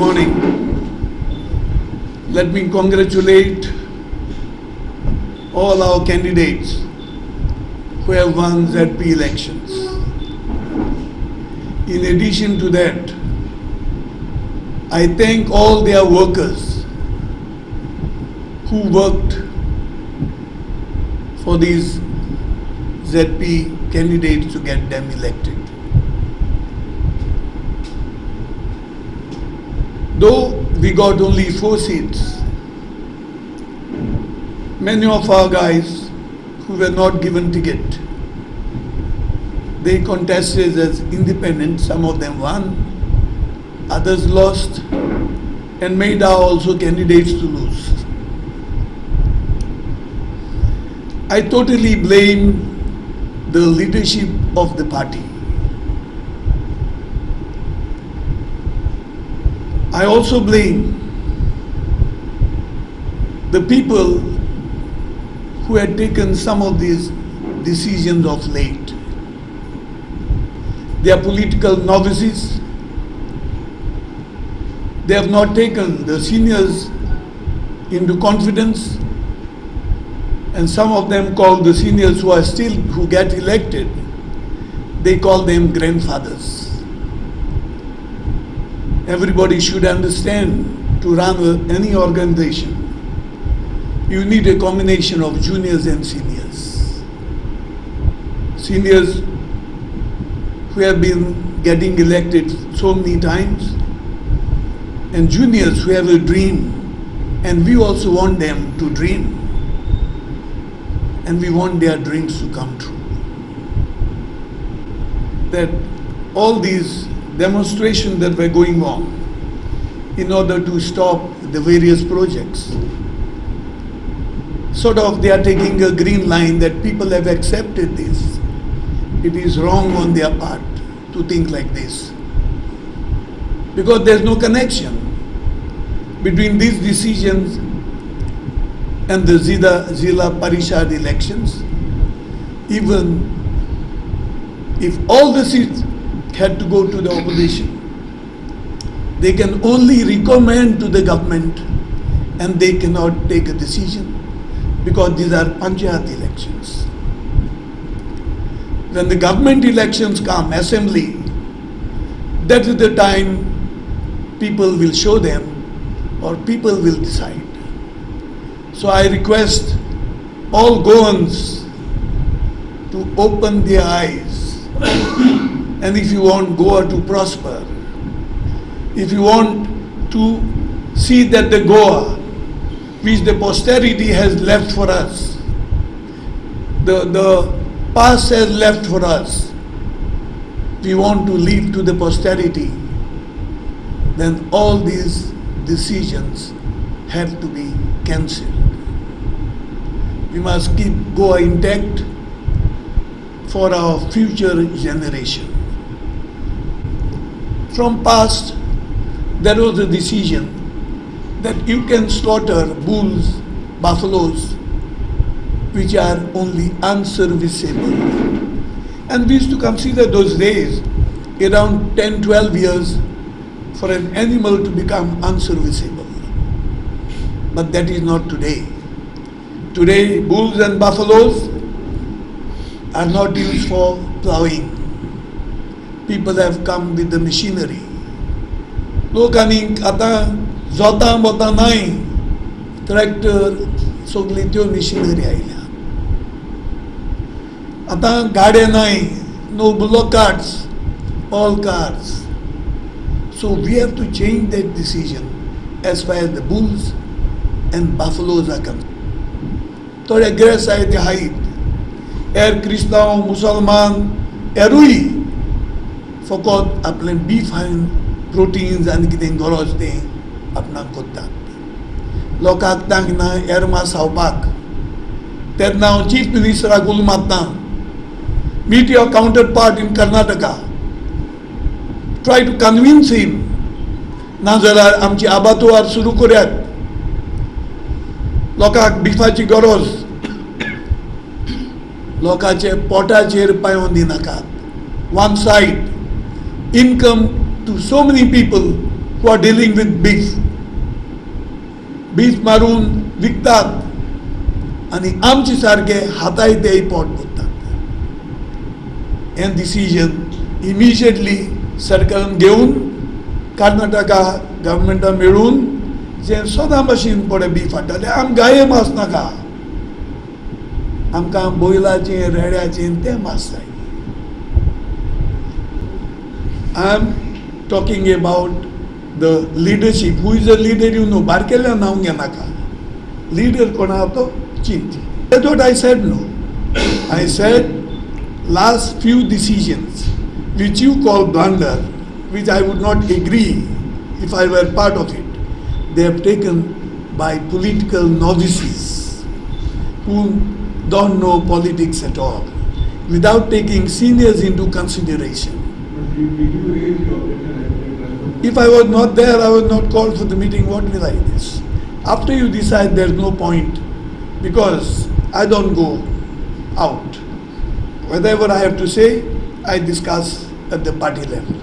Morning. Let me congratulate all our candidates who have won ZP elections. In addition to that, I thank all their workers who worked for these ZP candidates to get them elected. Though we got only 4 seats, many of our guys who were not given ticket, they contested as independent. Some of them won, others lost, and made our also candidates to lose. I totally blame the leadership of the party. I also blame the people who had taken some of these decisions of late. They are political novices. They have not taken the seniors into confidence, and some of them call the seniors who get elected, they call them grandfathers. Everybody should understand, to run any organization, you need a combination of juniors and seniors. Seniors who have been getting elected so many times, and juniors who have a dream, and we also want them to dream, and we want their dreams to come true. That all these demonstrations that were going on in order to stop the various projects, sort of they are taking a green line that people have accepted this. It is wrong on their part to think like this, because there is no connection between these decisions and the Zilla Parishad elections. Even if all the seats had to go to the opposition, they can only recommend to the government and they cannot take a decision, because these are Panchayat elections. When the government elections come, assembly, that is the time people will show them, or people will decide. So I request all Goans to open their eyes. And if you want Goa to prosper, if you want to see that the Goa, which the posterity has left for us, the past has left for us, we want to leave to the posterity, then all these decisions have to be cancelled. We must keep Goa intact for our future generation. From past, there was a decision that you can slaughter bulls, buffaloes, which are only unserviceable. And we used to consider those days, around 10-12 years, for an animal to become unserviceable. But that is not today. Today, bulls and buffaloes are not used for plowing. People have come with the machinery. Lokani ata zota mota nai, tractor sogli tyo machinery aila. Ata gade nai, no bullock carts, all cars. So we have to change that decision as far as the bulls and buffaloes are concerned. Thode grass ay the height. Krishna, Musalman, erui. Fokot apne beef and proteins and kiting goros de apna kotta. Lokak tang na erma saupak. That now Chief Minister Agul Matna, meet your counterpart in Karnataka. Try to convince him. Na jara amchi abatoar suru koryat. Lokak bifachi goros. Lokache potacher payon dinakat. One side, income to so many people who are dealing with beef. Beef मारून विकतात आणि आमचे सारखे हाताय ते pot भरतात. हें decision immediately सरकारान घेवन कर्नाटका गव्हर्मेंटा मेळून जे सदां भाशेन पळय बीफ हाडटाले आमकां गाये मांस नाका, आमकां बैलाचें रेड्याचें तें मांस जाय. I am talking about the leadership. Who is the leader? You know, बारकेल्या नाव घेनाका. Leader कोण आहा तो चिंत. That's what I said. No, I said last few decisions which you call blunder, which I would not agree if I were part of it, they have taken by political novices who don't know politics at all, without taking seniors into consideration. But did you raise your objection? If I was not there, I was not called for the meeting. What will I this? After you decide, there's no point, because I don't go out. Whatever I have to say, I discuss at the party level.